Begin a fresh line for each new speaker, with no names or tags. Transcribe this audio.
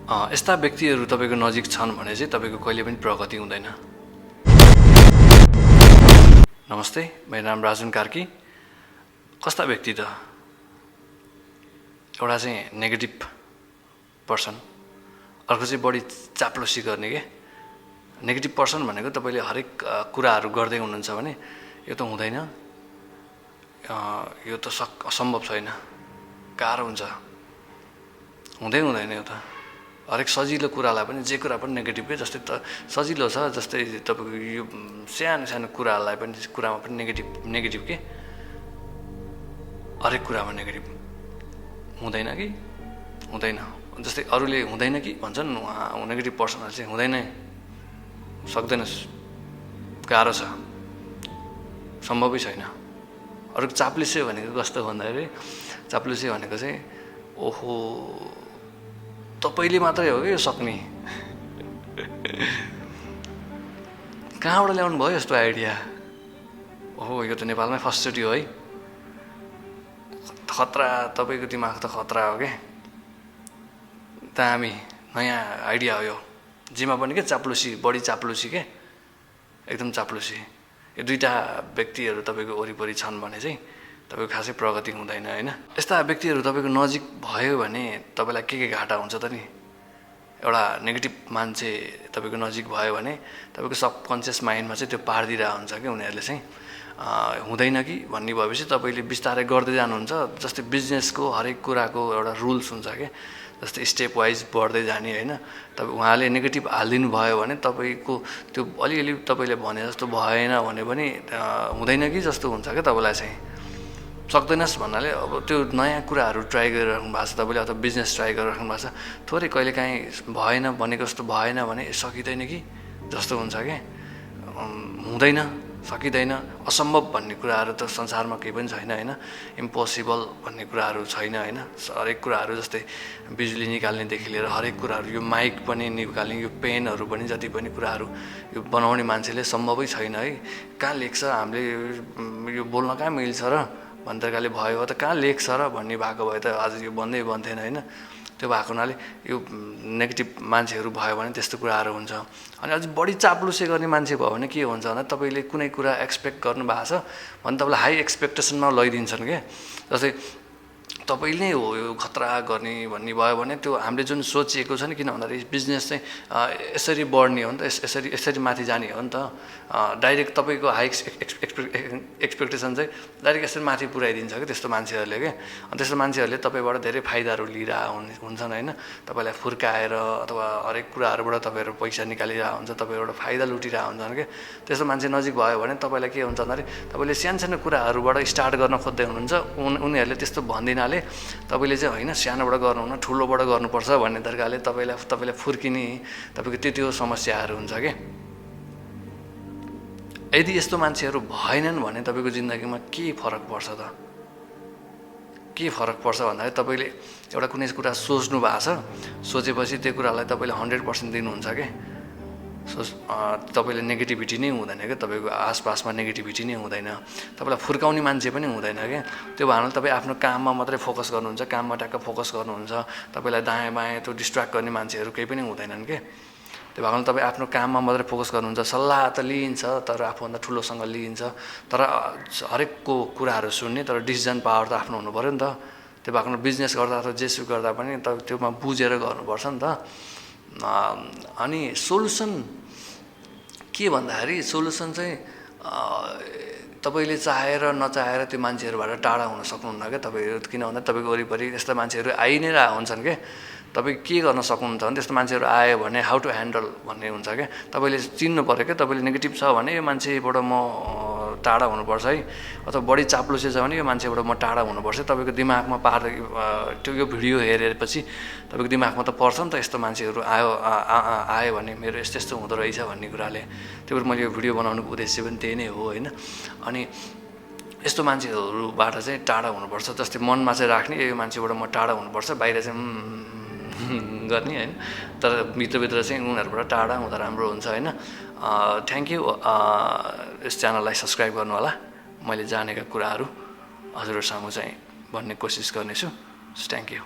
यस्ता व्यक्तिहरू तपाईँको नजिक छन् भने चाहिँ तपाईँको कहिले पनि प्रगति हुँदैन। नमस्ते, मेरो नाम राजुन कार्की। कस्ता व्यक्ति त एउटा चाहिँ नेगेटिभ पर्सन, अर्को चाहिँ बढी चाप्लोसी गर्ने के। नेगेटिभ पर्सन भनेको तपाईँले हरेक कुराहरू गर्दै हुनुहुन्छ भने यो त हुँदैन, यो त असम्भव छैन, गाह्रो हुन्छ, हुँदैन यो त। हरेक सजिलो कुरालाई पनि जे कुरा पनि नेगेटिभकै जस्तै त सजिलो छ, जस्तै तपाईँको यो सानो कुरालाई पनि नेगेटिभ के, हरेक कुरामा नेगेटिभ हुँदैन कि हुँदैन। जस्तै अरूले हुँदैन कि भन्छन्, नेगेटिभ पर्सनहरू चाहिँ हुँदैन, सक्दैनस्, गाह्रो छ, सम्भवै छैन। अरू चाप्लुसे भनेको कस्तो भन्दाखेरि चाप्लुसे भनेको चाहिँ ओहो तपाईँले मात्रै हो कि यो सक्ने, कहाँबाट ल्याउनु भयो यस्तो आइडिया, ओहो यो त नेपालमै फर्स्टचोटि हो है, खतरा, तपाईँको दिमाग त खतरा हो क्या, दामी नयाँ आइडिया हो यो। जेमा पनि के चाप्लुसी, बढी चाप्लुसी के, एकदम चाप्लुसी। यो दुईवटा व्यक्तिहरू तपाईँको वरिपरि छन् भने चाहिँ तपाईँको खासै प्रगति हुँदैन होइन। यस्ता व्यक्तिहरू तपाईँको नजिक भयो भने तपाईँलाई के घाटा हुन्छ त नि। एउटा नेगेटिभ मान्छे तपाईँको नजिक भयो भने तपाईँको सबकन्सियस माइन्डमा चाहिँ त्यो पारिदिरहेको हुन्छ कि उनीहरूले चाहिँ हुँदैन कि भन्ने भएपछि तपाईँले बिस्तारै गर्दै जानुहुन्छ। जस्तै बिजनेसको हरेक कुराको एउटा रुल्स हुन्छ क्या, जस्तै स्टेप वाइज बढ्दै जाने होइन। तपाईँ उहाँले नेगेटिभ हालिदिनु भयो भने तपाईँको त्यो अलिअलि तपाईँले भने जस्तो भएन भने पनि हुँदैन कि जस्तो हुन्छ क्या तपाईँलाई चाहिँ। सक्दैनस् भन्नाले अब त्यो नयाँ कुराहरू ट्राई गरिराख्नु भएको छ तपाईँले, अथवा बिजनेस ट्राई गरिराख्नु भएको छ, थोरै कहिलेकाहीँ भएन भनेको जस्तो भएन भने सकिँदैन कि जस्तो हुन्छ क्या, हुँदैन, सकिँदैन, असम्भव भन्ने कुराहरू त संसारमा केही पनि छैन होइन। इम्पोसिबल भन्ने कुराहरू छैन होइन। हरेक कुराहरू जस्तै बिजुली निकाल्नेदेखि लिएर हरेक कुराहरू, यो माइक पनि निकाल्ने, यो पेनहरू पनि, जति पनि कुराहरू यो बनाउने मान्छेले सम्भवै छैन है। कहाँ लेख्छ, हामीले यो बोल्न कहाँ मिल्छ र भन्ने तरिकाले भयो त कहाँ लेख्छ र भन्ने भएको भए त आज यो बन्थेन होइन। त्यो भएको हुनाले यो नेगेटिभ मान्छेहरू भयो भने त्यस्तो कुराहरू हुन्छ। अनि अझ बढी चाप्लुसे गर्ने मान्छे भयो भने के हुन्छ भने तपाईँले कुनै कुरा एक्सपेक्ट गर्नु भएको छ भने तपाईँलाई हाई एक्सपेक्टेसनमा लैदिन्छन् क्या। जस्तै तपाईँले नै हो यो खतरा गर्ने भन्ने भयो भने त्यो हामीले जुन सोचिएको छ नि, किन भन्दाखेरि बिजनेस चाहिँ यसरी बढ्ने हो नि त, यसरी माथि जाने हो नि त। डाइरेक्ट तपाईँको हाई एक्सपेक्टेसन चाहिँ डाइरेक्ट यसरी माथि पुऱ्याइदिन्छ क्या त्यस्तो मान्छेहरूले क्या। अनि त्यस्तो मान्छेहरूले तपाईँबाट धेरै फाइदाहरू लिइरहेको हुन्छन् होइन। तपाईँलाई फुर्काएर अथवा हरेक कुराहरूबाट तपाईँहरू पैसा निकालिरहेको हुन्छ, तपाईँबाट फाइदा लुटिरहेको हुन्छन् क्या। त्यस्तो मान्छे नजिक भयो भने तपाईँलाई के हुन्छ भन्दाखेरि तपाईँले सानो कुराहरूबाट स्टार्ट गर्न खोज्दै हुनुहुन्छ, उनीहरूले त्यस्तो भनिदिनाले तपाईँले चाहिँ होइन सानोबाट गर्नुहुन्न ठुलोबाट गर्नुपर्छ भन्ने तरिकाले तपाईँलाई फुर्किने तपाईँको त्यो समस्याहरू हुन्छ क्या। यदि यस्तो मान्छेहरू भएनन् भने तपाईँको जिन्दगीमा के फरक पर्छ त? के फरक पर्छ भन्दाखेरि तपाईँले एउटा कुनै कुरा सोच्नु भएको छ, सोचेपछि त्यो कुरालाई तपाईँले 100% दिनुहुन्छ क्या। तपाईँले नेगेटिभिटी नै हुँदैन क्या, तपाईँको आसपासमा नेगेटिभिटी नै हुँदैन, तपाईँलाई फुर्काउने मान्छे पनि हुँदैन क्या। त्यो भएन तपाईँ आफ्नो काममा मात्रै फोकस गर्नुहुन्छ, काममा ट्याक्क फोकस गर्नुहुन्छ, तपाईँलाई दायाँ बायाँ त्यो डिस्ट्र्याक्ट गर्ने मान्छेहरू केही पनि हुँदैनन् क्या। त्यो भएको तपाईँ आफ्नो काममा मात्रै फोकस गर्नुहुन्छ। सल्लाह त लिइन्छ तर आफूभन्दा ठुलोसँग लिइन्छ, तर हरेकको कुराहरू सुन्ने, तर डिसिजन पावर त आफ्नो हुनु पऱ्यो नि त। त्यो भएको बिजनेस गर्दा अथवा जेसु गर्दा पनि त्योमा बुझेर गर्नुपर्छ नि त। अनि सोल्युसन के भन्दाखेरि सोल्युसन चाहिँ तपाईँले चाहेर नचाहेर त्यो मान्छेहरूबाट टाढा हुन सक्नुहुन्न क्या तपाईँहरू। किन भन्दा तपाईँको वरिपरि यस्ता मान्छेहरू आइ नै रहेको हुन्छन् क्या। तपाईँ के गर्न सक्नुहुन्छ भने त्यस्तो मान्छेहरू आयो भने हाउ टु ह्यान्डल भन्ने हुन्छ क्या। तपाईँले चिन्नु पऱ्यो क्या, तपाईँले नेगेटिभ छ भने यो मान्छेबाट म टाढा हुनुपर्छ है, अथवा बढी चाप्लुसे छ भने यो मान्छेबाट म टाढा हुनुपर्छ। तपाईँको दिमागमा त्यो यो भिडियो हेरेपछि तपाईँको दिमागमा त पर्छ नि त यस्तो मान्छेहरू आयो भने मेरो यस्तो हुँदो रहेछ भन्ने कुराले। त्यो भएर मैले यो भिडियो बनाउनुको उद्देश्य पनि त्यही नै हो होइन। अनि यस्तो मान्छेहरूबाट चाहिँ टाढा हुनुपर्छ। जस्तै मनमा चाहिँ राख्ने यो मान्छेबाट म टाढा हुनुपर्छ, बाहिर चाहिँ गर्ने होइन, तर भित्रभित्र चाहिँ उनीहरूबाट टाढा हुँदा राम्रो हुन्छ होइन। Thank you. यस च्यानललाई सब्सक्राइब गर्नु होला। मैले जानेका कुराहरू हजुरहरू सामु चाहिँ भन्ने कोसिस गर्नेछु। Thank you.